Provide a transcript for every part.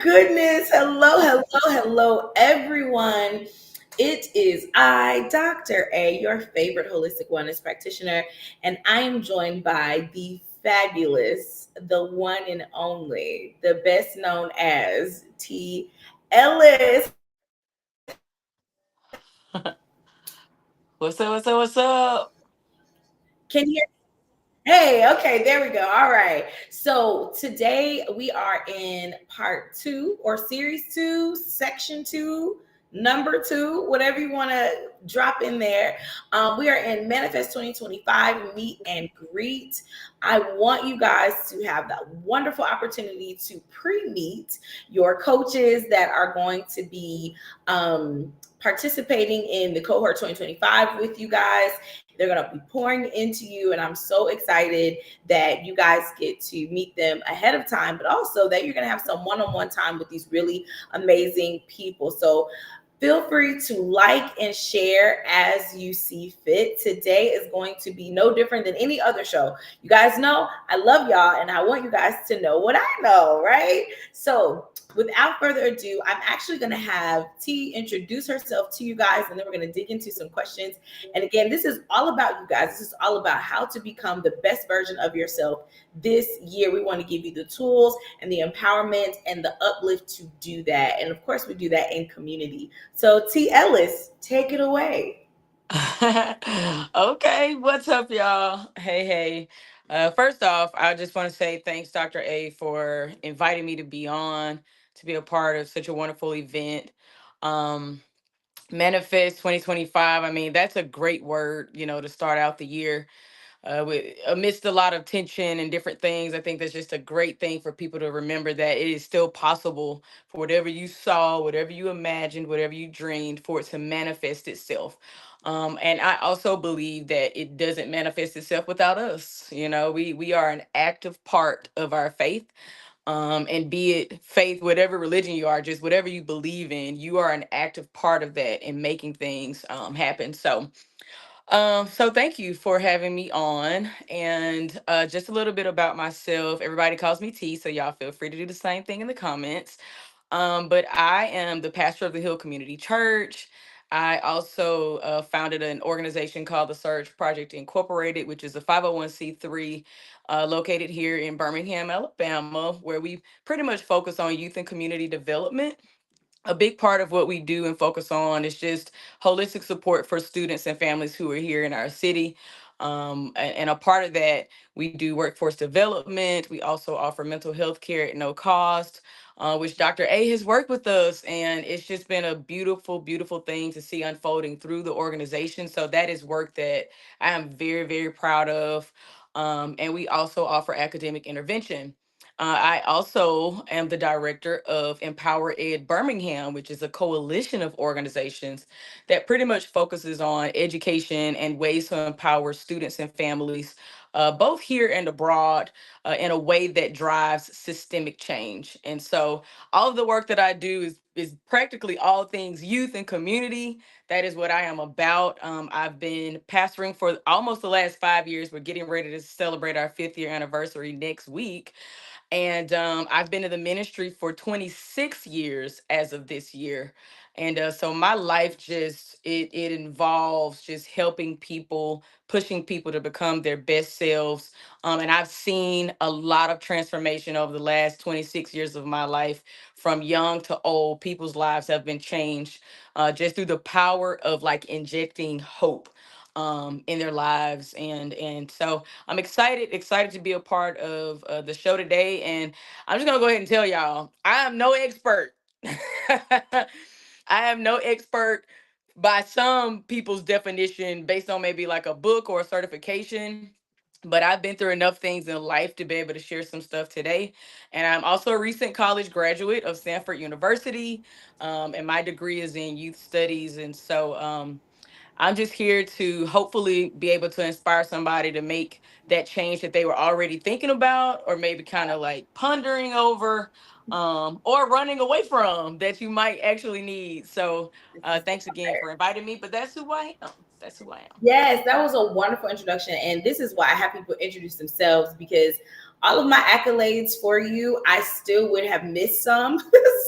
Goodness. Hello, hello, hello, everyone. It is I, Dr. A, your favorite holistic wellness practitioner, and I am joined by the fabulous, the one and only, the best known as T. Ellis. How you doing? What's up? What's up? What's up? Can you Hey, okay, there we go. All right. So today we are in part two or series two, section two, number two, whatever you want to drop in there. We are in Manifest 2025 Meet and Greet. I want you guys to have that wonderful opportunity to pre meet your coaches that are going to be participating in the cohort 2025 with you guys. They're going to be pouring into you, and I'm so excited that you guys get to meet them ahead of time, but also that you're going to have some one on one time with these really amazing people. So feel free to like and share as you see fit. Today is going to be no different than any other show. You guys know I love y'all and I want you guys to know what I know, right? So, without further ado, I'm actually going to have T introduce herself to you guys, and then we're going to dig into some questions. And again, this is all about you guys. This is all about how to become the best version of yourself this year. We want to give you the tools and the empowerment and the uplift to do that. And of course, we do that in community. So, T. Ellis, take it away. Okay, what's up, y'all? Hey. First off, I just want to say thanks, Dr. A, for inviting me to be on to be a part of such a wonderful event. Um, Manifest 2025. I mean, that's a great word, to start out the year. Amidst a lot of tension and different things, I think that's just a great thing for people to remember that it is still possible for whatever you saw, whatever you imagined, whatever you dreamed, for it to manifest itself. And I also believe that it doesn't manifest itself without us. We are an active part of our faith. And be it faith, whatever religion you are, just whatever you believe in, you are an active part of that in making things happen. So thank you for having me on. And just a little bit about myself. Everybody calls me T, so y'all feel free to do the same thing in the comments. But I am the pastor of the Hill Community Church. I also founded an organization called the Surge Project Incorporated, which is a 501c3 located here in Birmingham, Alabama, where we pretty much focus on youth and community development. A big part of what we do and focus on is just holistic support for students and families who are here in our city. And a part of that, we do workforce development. We also offer mental health care at no cost, which Dr. A has worked with us. And it's just been a beautiful, beautiful thing to see unfolding through the organization. So that is work that I am very, very proud of. And we also offer academic intervention. I also am the director of Empower Ed Birmingham, which is a coalition of organizations that pretty much focuses on education and ways to empower students and families, both here and abroad, in a way that drives systemic change. And so, all of the work that I do is practically all things youth and community. That is what I am about. I've been pastoring for almost the last 5 years. We're getting ready to celebrate our 5th year anniversary next week. And I've been in the ministry for 26 years as of this year. And so my life just it involves just helping people, pushing people to become their best selves. And I've seen a lot of transformation over the last 26 years of my life, from young to old. People's lives have been changed just through the power of like injecting hope in their lives. And so I'm excited to be a part of the show today. And I'm just gonna go ahead and tell y'all, I am no expert. I am no expert by some people's definition, based on maybe like a book or a certification. But I've been through enough things in life to be able to share some stuff today. And I'm also a recent college graduate of Stanford University. And my degree is in youth studies. And so I'm just here to hopefully be able to inspire somebody to make that change that they were already thinking about, or maybe kind of like pondering over, or running away from, that you might actually need. So thanks again for inviting me, but that's who I am. That's who I am. Yes, that was a wonderful introduction. And this is why I have people introduce themselves, because all of my accolades for you, I still would have missed some.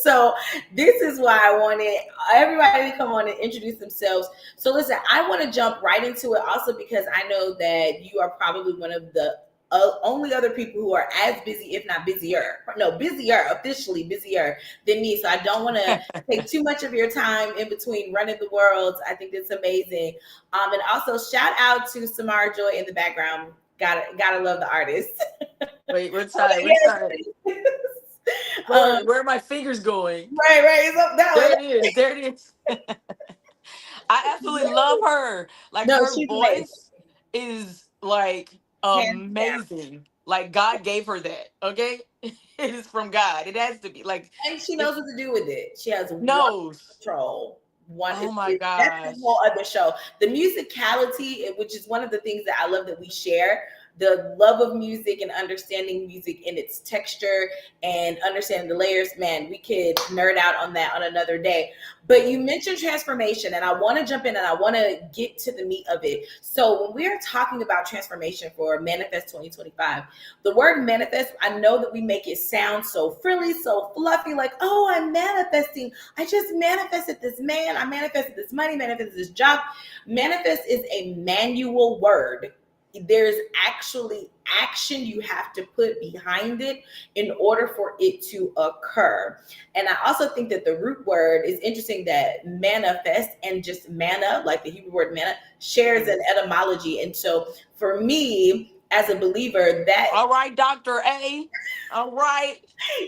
So this is why I wanted everybody to come on and introduce themselves. So listen, I want to jump right into it also because I know that you are probably one of the only other people who are as busy, if not busier, no, busier, officially busier than me. So I don't want to take too much of your time in between running the world. I think that's amazing. And also shout out to Samara Joy in the background. Gotta love the artist. Wait, what Oh, side? Which side? yes. um, Where are my fingers going? right. It's up that There way. it is. There it is. I absolutely love her. Like No, her she's amazing. voice is like Hands down. amazing. Like God gave her that. Okay, it is from God. It has to be like And she knows it's what to do with it. She has wonderful knows. control. One Oh my that's a gosh. whole other show. The musicality, which is one of the things that I love that we share, the love of music and understanding music in its texture and understanding the layers. Man, we could nerd out on that on another day. But you mentioned transformation, and I want to jump in and I want to get to the meat of it. So when we're talking about transformation for Manifest 2025, the word manifest, I know that we make it sound so frilly, so fluffy, like, oh, I'm manifesting. I just manifested this man. I manifested this money, manifested this job. Manifest is a manual word. There's actually action you have to put behind it in order for it to occur. And I also think that the root word is interesting, that manifest and just manna, like the Hebrew word manna, shares an etymology. And so for me, as a believer, that All right, Dr. A. All right.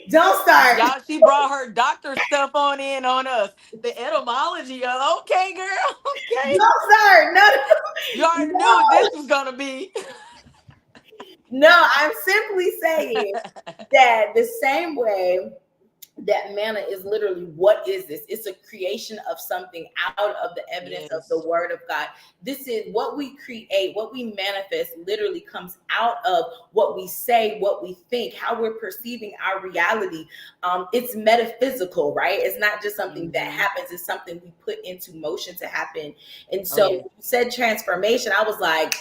don't start. Y'all, she brought her doctor stuff on in on us. The etymology of okay, girl. Okay. Don't start. No, You already knew what no, this was gonna be. no. I'm simply saying that the same way that manna is literally, what is this? It's a creation of something out of the evidence of the Yes. word of God. This is what we create, what we manifest literally comes out of what we say, what we think, how we're perceiving our reality. It's metaphysical, right? It's not just something that Hmm. happens, it's something we put into motion to happen. And Oh so yeah. when you said transformation, I was like,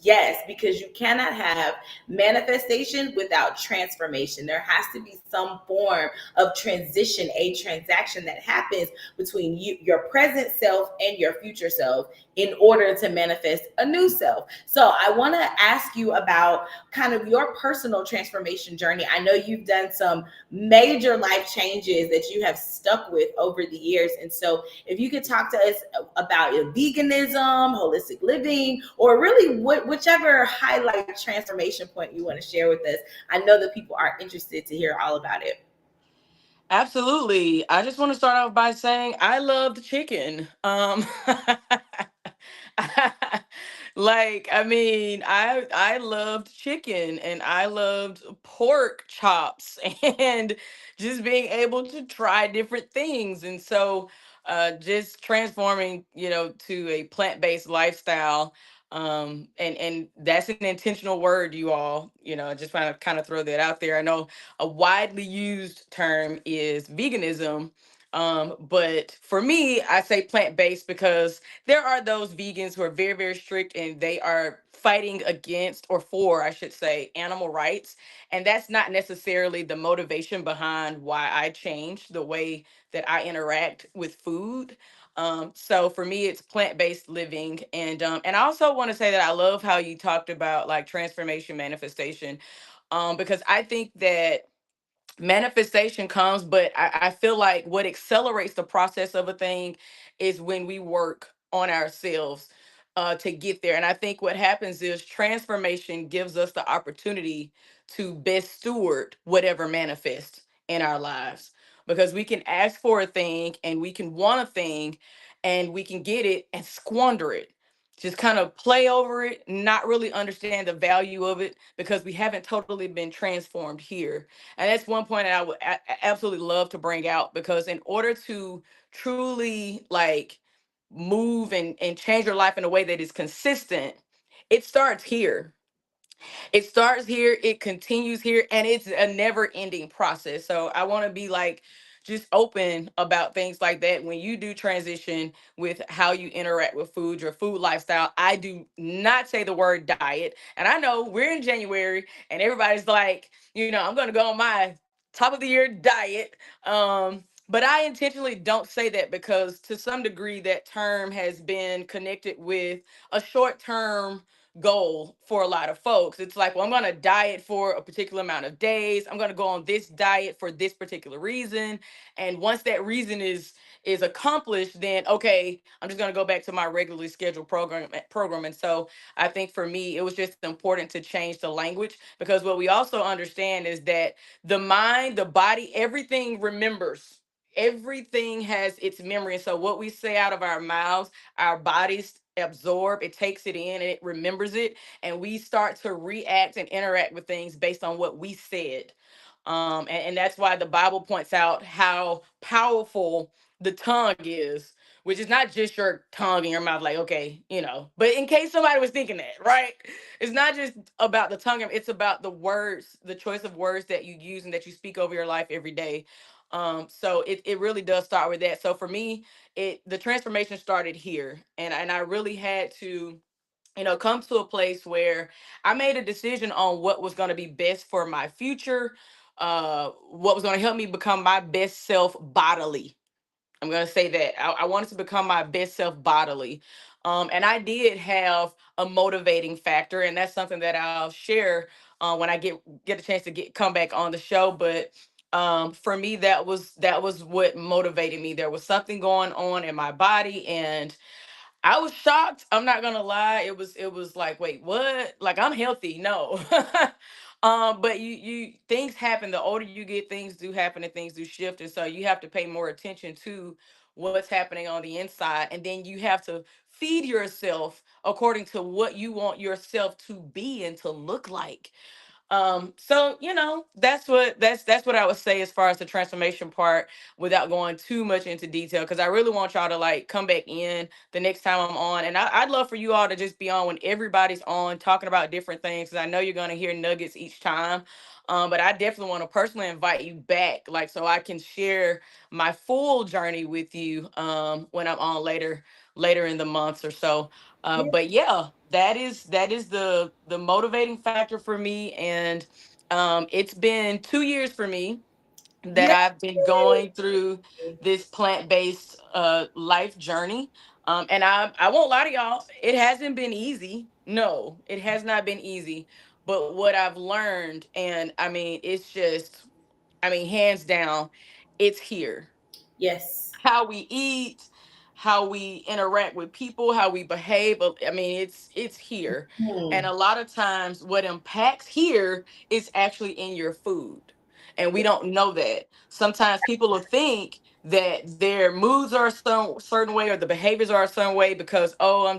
yes, because you cannot have manifestation without transformation. There has to be some form of transition, a transaction that happens between you, your present self, and your future self in order to manifest a new self. So I want to ask you about kind of your personal transformation journey. I know you've done some major life changes that you have stuck with over the years. And so if you could talk to us about your veganism, holistic living, or really whichever highlight transformation point you want to share with us, I know that people are interested to hear all about it. Absolutely. I just want to start off by saying I loved chicken. Like, I mean, I loved chicken and I loved pork chops and just being able to try different things. And so just transforming, to a plant-based lifestyle. And that's an intentional word, you all. I just want to kind of throw that out there. I know a widely used term is veganism. But for me, I say plant based because there are those vegans who are very, very strict and they are fighting against, or for, I should say, animal rights. And that's not necessarily the motivation behind why I changed the way that I interact with food. So for me, it's plant-based living. And I also want to say that I love how you talked about like transformation manifestation. Because I think that manifestation comes, but I feel like what accelerates the process of a thing is when we work on ourselves to get there. And I think what happens is transformation gives us the opportunity to best steward whatever manifests in our lives, because we can ask for a thing and we can want a thing and we can get it and squander it, just kind of play over it, not really understand the value of it because we haven't totally been transformed here. And that's one point that I would absolutely love to bring out, because in order to truly like move and change your life in a way that is consistent, it starts here. It starts here, it continues here, and it's a never ending process. So I want to be like just open about things like that when you do transition with how you interact with food, your food lifestyle. I do not say the word diet. And I know we're in January and everybody's like, I'm going to go on my top of the year diet. But I intentionally don't say that because to some degree that term has been connected with a short term goal for a lot of folks. It's like, well, I'm going to diet for a particular amount of days. I'm going to go on this diet for this particular reason. And once that reason is accomplished, then okay, I'm just going to go back to my regularly scheduled program. And so I think for me, it was just important to change the language, because what we also understand is that the mind, the body, everything remembers. Everything has its memory. And so what we say out of our mouths, our bodies absorb, it takes it in and it remembers it. And we start to react and interact with things based on what we said. And that's why the Bible points out how powerful the tongue is, which is not just your tongue in your mouth, like, okay, but in case somebody was thinking that, right? It's not just about the tongue, it's about the words, the choice of words that you use and that you speak over your life every day. So it really does start with that. So for me, the transformation started here, and I really had to come to a place where I made a decision on what was going to be best for my future, what was going to help me become my best self bodily. I'm going to say that I wanted to become my best self bodily. And I did have a motivating factor, and that's something that I'll share when I get a chance to come back on the show. But for me, that was what motivated me. There was something going on in my body, and I was shocked. I'm not gonna lie. It was like, wait, what? Like, I'm healthy. No. But you things happen. The older you get, things do happen and things do shift. And so you have to pay more attention to what's happening on the inside. And then you have to feed yourself according to what you want yourself to be and to look like. So that's what I would say as far as the transformation part, without going too much into detail, because I really want y'all to like come back in the next time I'm on. And I'd love for you all to just be on when everybody's on talking about different things, because I know you're going to hear nuggets each time. But I definitely want to personally invite you back, like, so I can share my full journey with you when I'm on later in the months or so. But yeah, that is the motivating factor for me. And it's been 2 years for me that Yay. I've been going through this plant-based life journey. And I won't lie to y'all, it hasn't been easy. No, it has not been easy. But what I've learned, and I mean, it's just, I mean, hands down, it's here. Yes. How we eat, how we interact with people, how we behave. I mean, it's here. And Hmm. a lot of times what impacts here is actually in your food. And we don't know that. Sometimes people will think that their moods are some certain way or the behaviors are a certain way because, oh,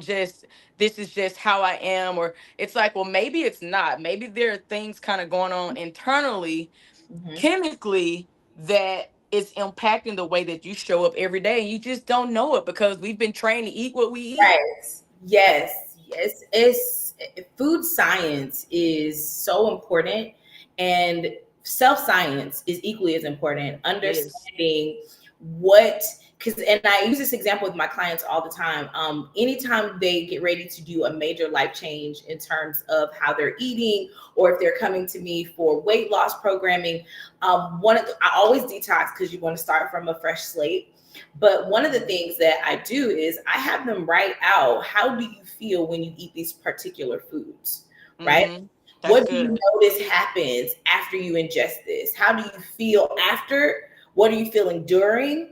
this is just how I am. Or it's like, well, maybe it's not. Maybe there are things kind of going on internally, Hmm. chemically, that is impacting the way that you show up every day, and you just don't know it because we've been trained to eat what we eat. Right. Yes. Yes. It's food science is so important, and self science is equally as important. Yes. Understanding what, because, and I use this example with my clients all the time. Anytime they get ready to do a major life change in terms of how they're eating, or if they're coming to me for weight loss programming, I always detox because you want to start from a fresh slate. But one of the things that I do is I have them write out, how do you feel when you eat these particular foods, right? Mm-hmm. That's What do you good. notice happens after you ingest this? How do you feel after? What are you feeling during?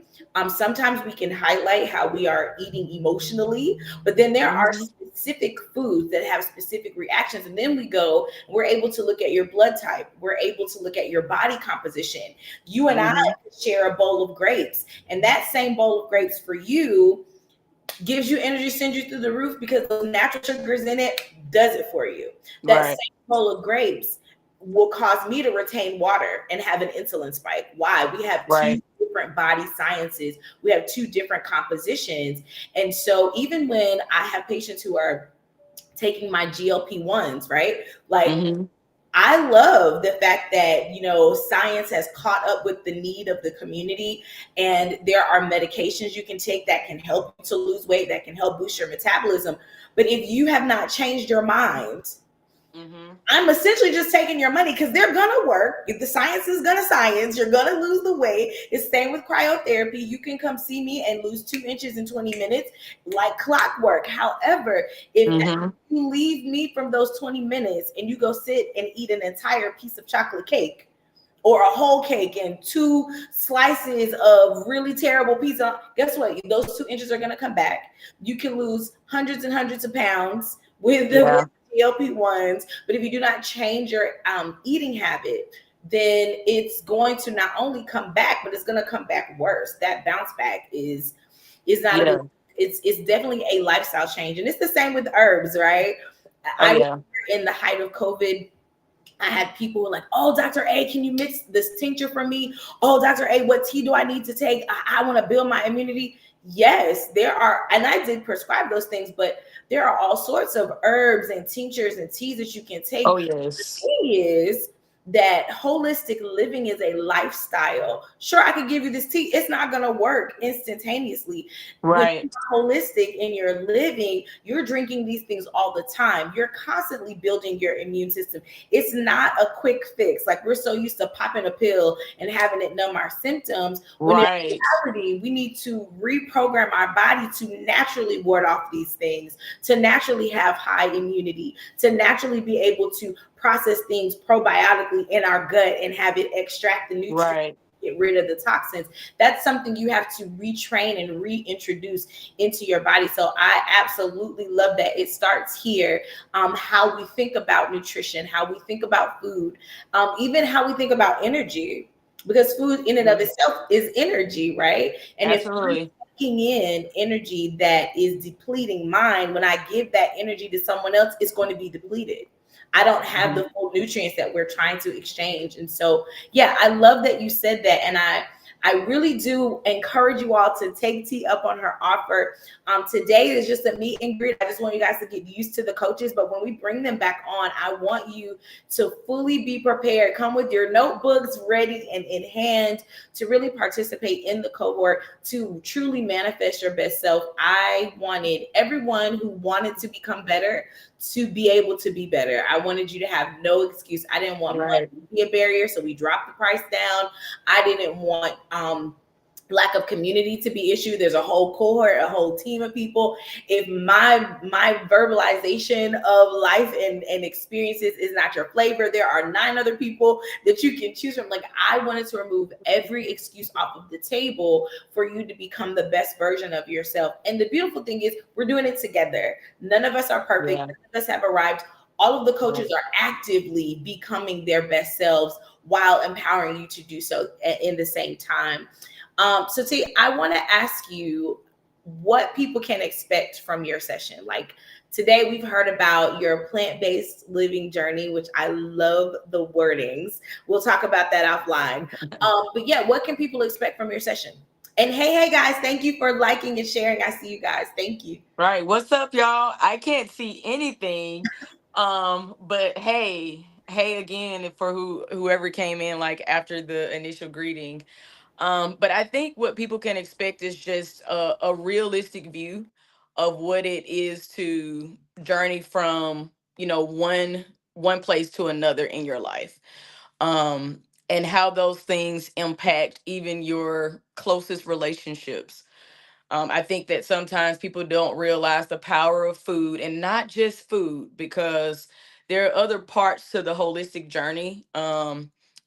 Sometimes we can highlight how we are eating emotionally, but then there are Mm-hmm. specific foods that have specific reactions. And then we're able to look at your blood type. We're able to look at your body composition. You and I Mm-hmm. share a bowl of grapes, and that same bowl of grapes for you gives you energy, sends you through the roof because those natural sugars in it does it for you. That Right. same bowl of grapes will cause me to retain water and have an insulin spike. Why? We have two Right. different body sciences. We have two different compositions. And so even when I have patients who are taking my GLP-1s, right? Like, Mm-hmm. I love the fact that, science has caught up with the need of the community, and there are medications you can take that can help you to lose weight, that can help boost your metabolism. But if you have not changed your mind, Mm-hmm. I'm essentially just taking your money because they're gonna work. If the science is gonna science, you're gonna lose the weight. It's same with cryotherapy. You can come see me and lose 2 inches in 20 minutes, like clockwork. However, if Mm-hmm. you leave me from those 20 minutes and you go sit and eat an entire piece of chocolate cake or a whole cake and two slices of really terrible pizza, guess what? Those 2 inches are going to come back. You can lose hundreds and hundreds of pounds with the Yeah. GLP-1s, but if you do not change your eating habit, then it's going to not only come back, but it's going to come back worse. That bounce back is not a good. Yeah. It's definitely a lifestyle change, and it's the same with herbs, right? Oh I yeah. in the height of COVID, I had people like, "Oh, Dr. A, can you mix this tincture for me? Oh, Dr. A, what tea do I need to take? I want to build my immunity." Yes, there are, and I did prescribe those things, but there are all sorts of herbs and tinctures and teas that you can take. Oh The yes. thing is that holistic living is a lifestyle. Sure, I could give you this tea, it's not going to work instantaneously. When Right. you're holistic in your living, you're drinking these things all the time. You're constantly building your immune system. It's not a quick fix. Like we're so used to popping a pill and having it numb our symptoms. When in Right. reality, we need to reprogram our body to naturally ward off these things, to naturally have high immunity, to naturally be able to process things probiotically in our gut and have it extract the nutrients, Right. get rid of the toxins. That's something you have to retrain and reintroduce into your body. So I absolutely love that. It starts here. How we think about nutrition, how we think about food, even how we think about energy, because food in and of Mhm. itself is energy, right? And if I'm Absolutely. taking in energy that is depleting mine, when I give that energy to someone else, it's going to be depleted. I don't have Mhm. the full nutrients that we're trying to exchange. And so, yeah, I love that you said that. And I really do encourage you all to take T up on her offer. Today is just a meet and greet. I just want you guys to get used to the coaches. But when we bring them back on, I want you to fully be prepared. Come with your notebooks ready and in hand to really participate in the cohort, to truly manifest your best self. I wanted everyone who wanted to become better to be able to be better. I wanted you to have no excuse. I didn't want money Right. to be a barrier, so we dropped the price down. I didn't want lack of community to be issue. There's a whole cohort, a whole team of people. If my verbalization of life and experiences is not your flavor, there are 9 other people that you can choose from. Like, I wanted to remove every excuse off of the table for you to become the best version of yourself. And the beautiful thing is we're doing it together. None of us are perfect. Yeah. None of us have arrived. All of the Right. coaches are actively becoming their best selves while empowering you to do so in the same time. So T, I want to ask you what people can expect from your session. Like today, we've heard about your plant-based living journey, which I love the wordings. We'll talk about that offline. But yeah, what can people expect from your session? And hey guys, thank you for liking and sharing. I see you guys. Thank you. Right. What's up, y'all? I can't see anything. But hey again for whoever came in like after the initial greeting. But I think what people can expect is just a realistic view of what it is to journey from, one place to another in your life. Um, and how those things impact even your closest relationships. I think that sometimes people don't realize the power of food, and not just food, because there are other parts to the holistic journey.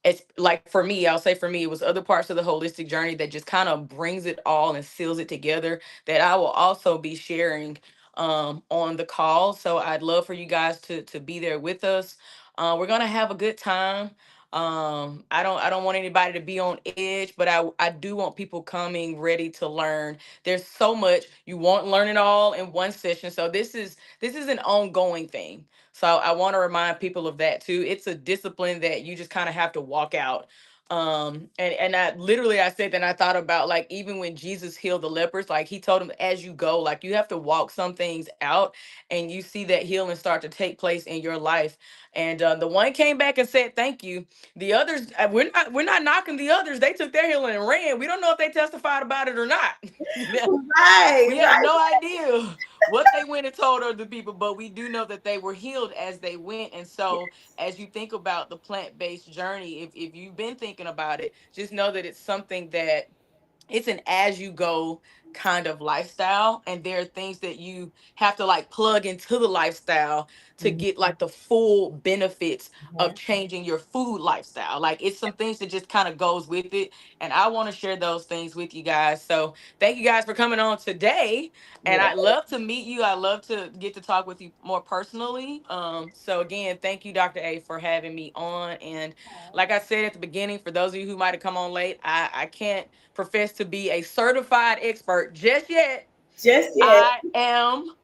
It's like for me, I'll say for me, it was other parts of the holistic journey that just kind of brings it all and seals it together that I will also be sharing on the call. So I'd love for you guys to be there with us. We're gonna have a good time. I don't want anybody to be on edge, but I do want people coming ready to learn. There's so much you won't learn it all in one session, so this is an ongoing thing. So I want to remind people of that too. It's a discipline that you just kind of have to walk out. And I literally, I said that, I thought about, like, even when Jesus healed the lepers, like he told them, as you go, like you have to walk some things out, and you see that healing start to take place in your life. And the one came back and said thank you. The others, we're not knocking the others. They took their healing and ran. We don't know if they testified about it or not. Right, We have right. no idea what they went and told other people, but we do know that they were healed as they went. And so, as you think about the plant-based journey, if you've been thinking about it, just know that it's something that, it's an as you go kind of lifestyle, and there are things that you have to like plug into the lifestyle to Mhm, get like the full benefits of mhm. changing your food lifestyle. Like, it's some things that just kind of goes with it, and I want to share those things with you guys. So thank you guys for coming on today, and Yeah. I'd love to meet you. I love to get to talk with you more personally. So again, thank you, Dr. A, for having me on. And like I said at the beginning, for those of you who might have come on late, I can't profess to be a certified expert just yet. Just yet. I am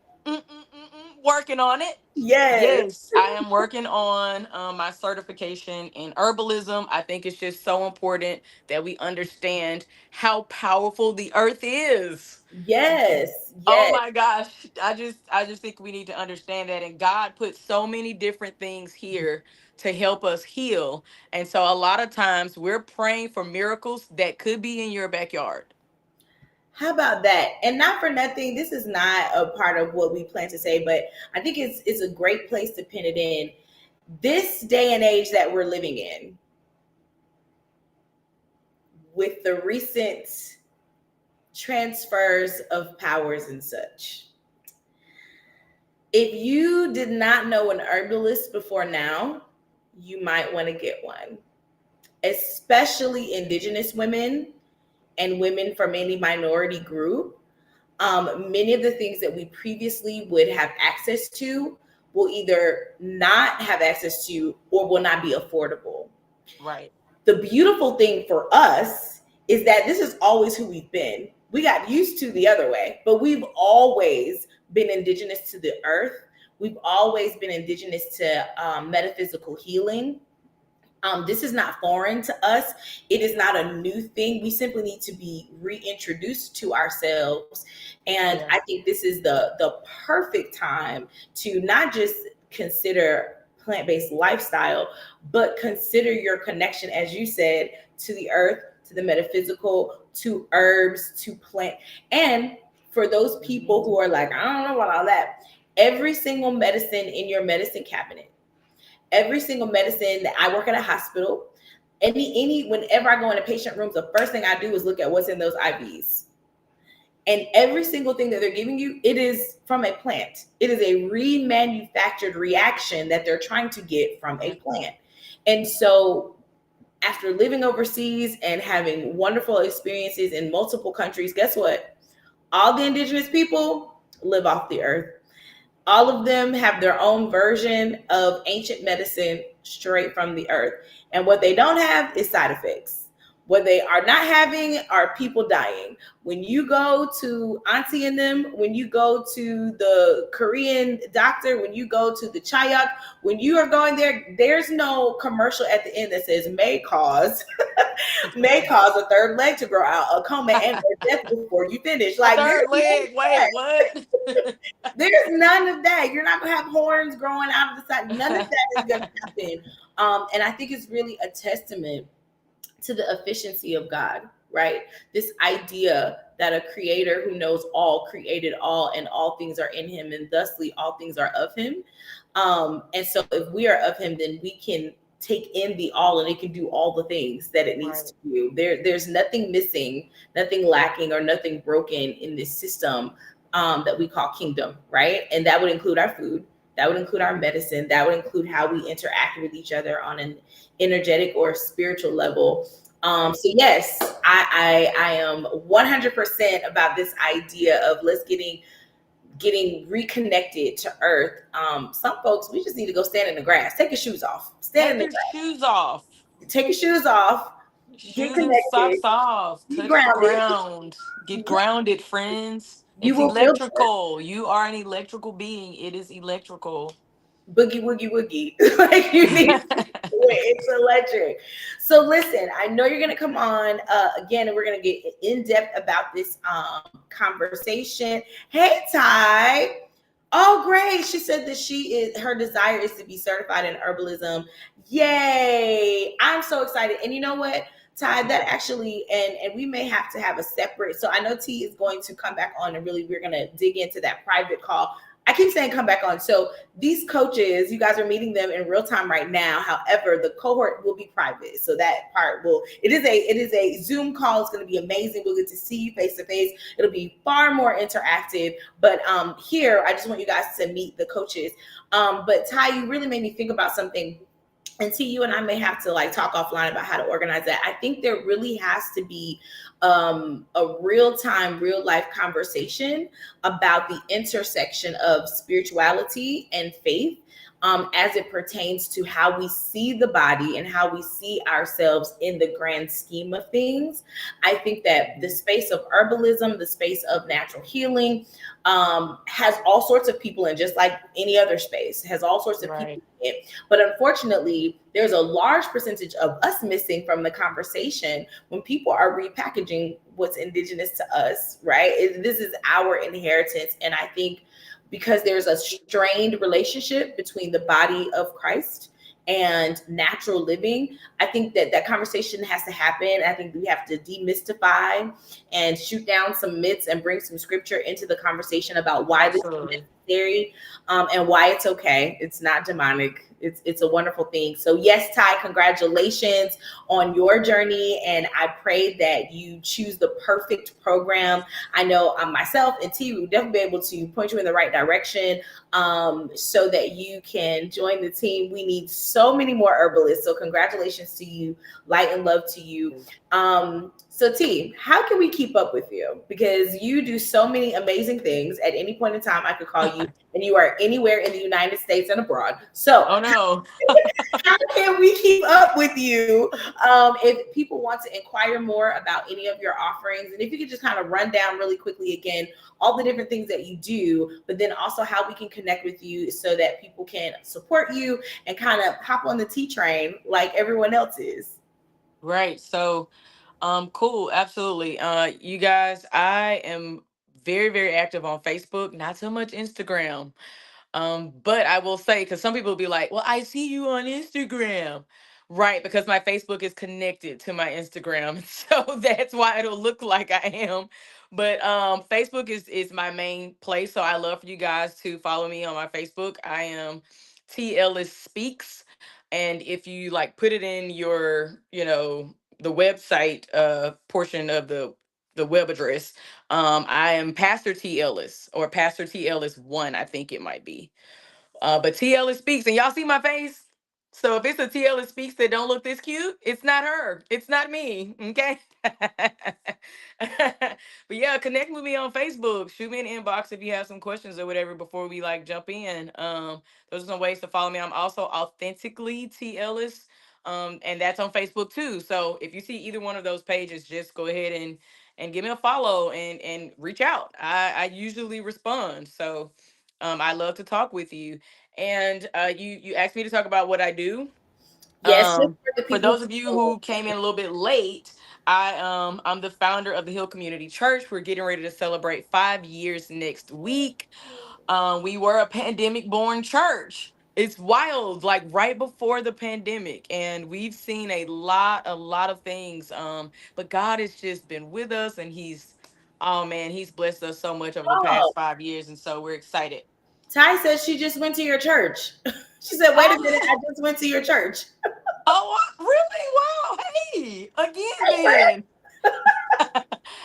working on it. Yes. Yes, I am working on my certification in herbalism. I think it's just so important that we understand how powerful the earth is. Yes. Oh Yes. my gosh. I just think we need to understand that, and God put so many different things here to help us heal. And so a lot of times we're praying for miracles that could be in your backyard. How about that? And not for nothing, this is not a part of what we plan to say, but I think it's a great place to pin it in. This day and age that we're living in, with the recent transfers of powers and such. If you did not know an herbalist before now, you might want to get one, especially indigenous women and women from any minority group. Many of the things that we previously would have access to will either not have access to or will not be affordable. Right. The beautiful thing for us is that this is always who we've been. We got used to the other way, but we've always been indigenous to the earth. We've always been indigenous to metaphysical healing. This is not foreign to us. It is not a new thing. We simply need to be reintroduced to ourselves. And I Yes. think this is the perfect time to not just consider plant-based lifestyle, but consider your connection, as you said, to the earth, to the metaphysical, to herbs, to plant. And for those people who are like, I don't know about all that, every single medicine in your medicine cabinet, every single medicine, that I work at a hospital, any whenever I go into patient rooms, the first thing I do is look at what's in those IVs. And every single thing that they're giving you, it is from a plant. It is a remanufactured reaction that they're trying to get from a plant. And so after living overseas and having wonderful experiences in multiple countries, guess what? All the indigenous people live off the earth. All of them have their own version of ancient medicine straight from the earth. And what they don't have is side effects. What they are not having are people dying. When you go to Auntie and them, when you go to the Korean doctor, when you go to the Chayak, when you are going there, there's no commercial at the end that says may cause a third leg to grow out, a coma, and or death before you finish. A Like there's third none of leg. that. Wait, what? There's none of that. You're not gonna have horns growing out of the side. None of that is gonna happen. And I think it's really a testament to the efficiency of God, right? This idea that a creator who knows all created all, and all things are in him, and thusly all things are of him. And so if we are of him, then we can take in the all, and it can do all the things that it needs Right. to do. There's nothing missing, nothing lacking, or nothing broken in this system that we call kingdom, right? And that would include our food, that would include our medicine, that would include how we interact with each other on an energetic or spiritual level. Right. So yes, I am 100% about this idea of let's getting reconnected to earth. Some folks, we just need to go stand in the grass, take your shoes off, stand in Take the your grass, shoes off. take your shoes off, get Shoes and connected, socks off. be Touch the grounded. ground. Get grounded, friends. You It's will feel good. electrical. You are an electrical being. It is electrical. boogie woogie woogie. Like you need to do it. It's electric. So listen, I know you're gonna come on again, and we're gonna get in depth about this conversation. Hey Ty. Oh, great. She said that her desire is to be certified in herbalism. Yay. I'm so excited. And you know what, Ty, that actually, and we may have to have a separate, so I know T is going to come back on and really, we're going to dig into that private call. I keep saying come back on. So these coaches, you guys are meeting them in real time right now. However, the cohort will be private. So that part it is a Zoom call. It's going to be amazing. We'll get to see you face to face. It'll be far more interactive. But here, I just want you guys to meet the coaches. But Ty, you really made me think about something. And T, you and I may have to like talk offline about how to organize that. I think there really has to be a real time, real life conversation about the intersection of spirituality and faith, as it pertains to how we see the body and how we see ourselves in the grand scheme of things. I think that the space of herbalism, the space of natural healing, has all sorts of people in, just like any other space, has all sorts of people Right. in it. But unfortunately, there's a large percentage of us missing from the conversation when people are repackaging what's indigenous to us, right? This is our inheritance. And I think because there's a strained relationship between the body of Christ and natural living, I think that that conversation has to happen. I think we have to demystify and shoot down some myths and bring some scripture into the conversation about why this is Absolutely. necessary, and why it's okay. It's not demonic. It's a wonderful thing. So yes, Ty, congratulations on your journey, and I pray that you choose the perfect program. I know myself and T will definitely be able to point you in the right direction, so that you can join the team. We need so many more herbalists. So congratulations to you, light and love to you. So T, how can we keep up with you? Because you do so many amazing things. At any point in time, I could call you, and you are anywhere in the United States and abroad. So Oh no. how can we keep up with you, if people want to inquire more about any of your offerings? And if you could just kind of run down really quickly again all the different things that you do, but then also how we can connect with you so that people can support you and kind of hop on the T train like everyone else is. Right. So, cool. Absolutely. You guys, I am very, very active on Facebook, not so much Instagram. But I will say, because some people will be like, well, I see you on Instagram. Right, because my Facebook is connected to my Instagram. So that's why it'll look like I am. But Facebook is my main place. So I love for you guys to follow me on my Facebook. I am T Ellis Speaks. And if you like put it in your, the website portion of the web address, I am Pastor T Ellis, or Pastor T Ellis 1, I think it might be. But TL speaks, and y'all see my face. So if it's a TL speaks that don't look this cute, it's not her. It's not me. Okay. But yeah, connect with me on Facebook. Shoot me an inbox if you have some questions or whatever before we like jump in. Those are some ways to follow me. I'm also authentically T Ellis. And that's on Facebook too. So if you see either one of those pages, just go ahead and give me a follow and reach out. I usually respond. So I love to talk with you. And you asked me to talk about what I do. Yes, just for the For people those to of you know. who came in a little bit late, I'm the founder of the Hill Community Church. We're getting ready to celebrate 5 years next week. We were a pandemic born church. It's wild, like right before the pandemic, and we've seen a lot of things. But God has just been with us, and oh man, He's blessed us so much over the Oh, past 5 years, and so we're excited. Ty says she just went to your church. She said, wait a minute, I Oh, just went to your church. oh, really? Wow. Hey, again, then.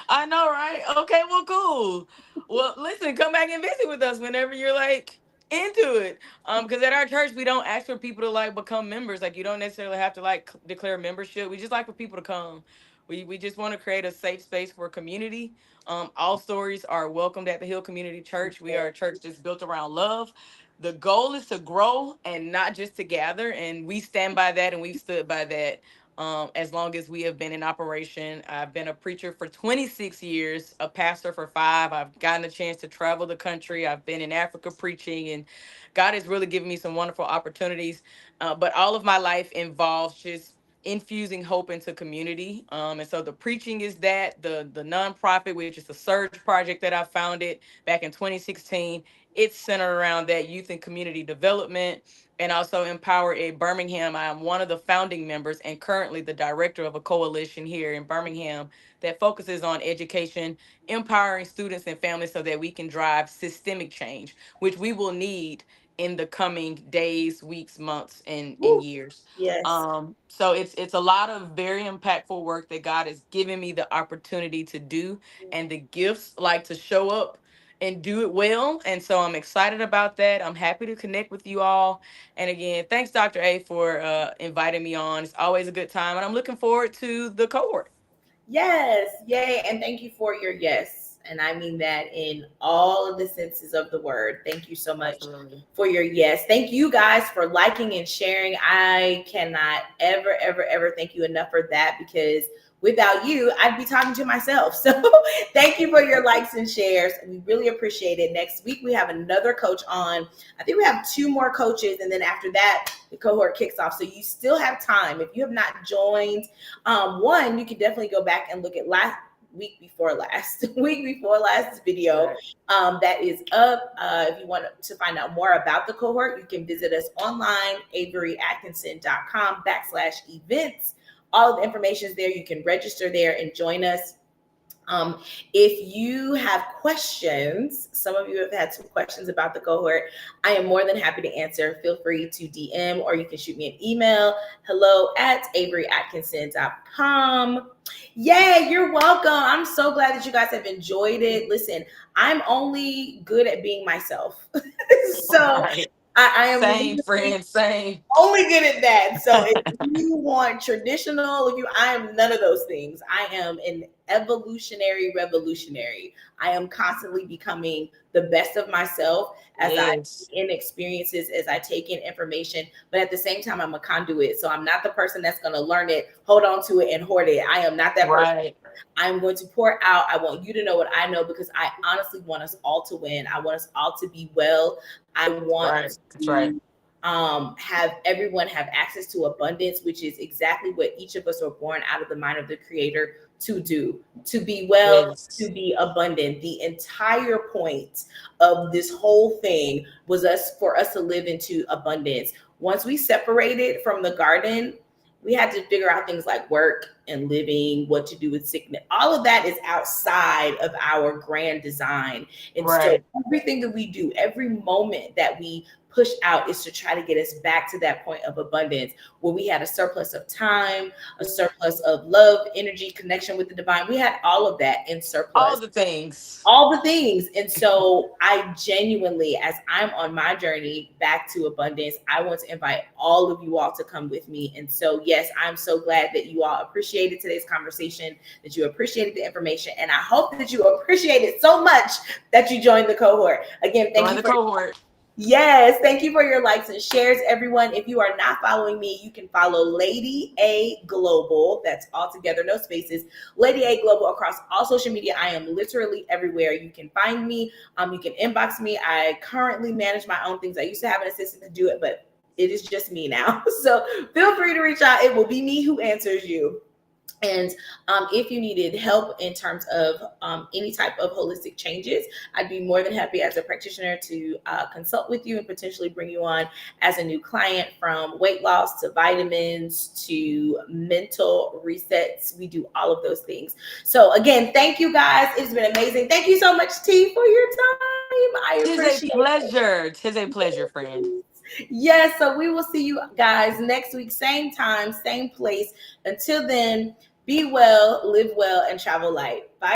I know, right? Okay, well, cool. Well, listen, come back and visit with us whenever you're like into it. Because at our church, we don't ask for people to like become members. Like, you don't necessarily have to like declare membership. We just like for people to come. We just want to create a safe space for community. All stories are welcomed at the Hill Community Church. We are a church that's built around love. The goal is to grow and not just to gather, and we stand by that, and we've stood by that. as long as we have been in operation. I've been a preacher for 26 years, a pastor for 5. I've gotten a chance to travel the country. I've been in Africa preaching, and God has really given me some wonderful opportunities. But all of my life involves just infusing hope into community. And so the preaching is that, the nonprofit, which is the Surge Project that I founded back in 2016. It's centered around that youth and community development, and also Empower Ed Birmingham. I am one of the founding members and currently the director of a coalition here in Birmingham that focuses on education, empowering students and families so that we can drive systemic change, which we will need in the coming days, weeks, months, and Woo. years. Yes. So it's a lot of very impactful work that God has given me the opportunity to do, and the gifts like to show up and do it well. And so I'm excited about that. I'm happy to connect with you all. And again, thanks, Dr. A, for inviting me on. It's always a good time, and I'm looking forward to the cohort. Yes, yay, and thank you for your yes. And I mean that in all of the senses of the word. Thank you so much Absolutely. for your yes. Thank you guys for liking and sharing. I cannot ever, ever, ever thank you enough for that, because without you, I'd be talking to myself. So thank you for your likes and shares. We really appreciate it. Next week, we have another coach on. I think we have 2 more coaches. And then after that, the cohort kicks off. So you still have time. If you have not joined, one, you can definitely go back and look at week before last video Right. that is up. If you want to find out more about the cohort, you can visit us online, averyatkinson.com/events. All of the information is there. You can register there and join us. If you have questions, some of you have had some questions about the cohort, I am more than happy to answer. Feel free to DM, or you can shoot me an email, hello@averyatkinson.com. Yay, you're welcome. I'm so glad that you guys have enjoyed it. Listen, I'm only good at being myself. So Right. I am Same, literally friend. Same. only good at that. So if you want traditional, I am none of those things. I am an evolutionary revolutionary. I am constantly becoming the best of myself as I Yes. take in experiences, as I take in information. But at the same time, I'm a conduit. So I'm not the person that's going to learn it, hold on to it, and hoard it. I am not that person. Right. I'm going to pour out. I want you to know what I know, because I honestly want us all to win. I want us all to be well. I want Right. That's right. to have everyone have access to abundance, which is exactly what each of us are born out of the mind of the Creator to do, to be well, to Yes. be abundant. The entire point of this whole thing was for us to live into abundance. Once we separated from the garden, we had to figure out things like work and living, what to do with sickness. All of that is outside of our grand design. And so Right. everything that we do, every moment that we push out, is to try to get us back to that point of abundance where we had a surplus of time, a surplus of love, energy, connection with the divine. We had all of that in All surplus, the things. all the things. And so I genuinely, as I'm on my journey back to abundance, I want to invite all of you all to come with me. And so, yes, I'm so glad that you all appreciated today's conversation, that you appreciated the information. And I hope that you appreciate it so much that you joined the cohort. Again, thank Join you the for cohort. Yes, thank you for your likes and shares, everyone. If you are not following me, you can follow Lady A Global. That's all together, no spaces. Lady A Global across all social media. I am literally everywhere. You can find me. You can inbox me. I currently manage my own things. I used to have an assistant to do it, but it is just me now. So feel free to reach out. It will be me who answers you. And if you needed help in terms of any type of holistic changes, I'd be more than happy as a practitioner to consult with you and potentially bring you on as a new client, from weight loss to vitamins to mental resets. We do all of those things. So again, thank you guys. It's been amazing. Thank you so much, T, for your time. I Tis a appreciate it. pleasure. Tis a pleasure, friend. Yes, so we will see you guys next week, same time, same place. Until then, be well, live well, and travel light. Bye.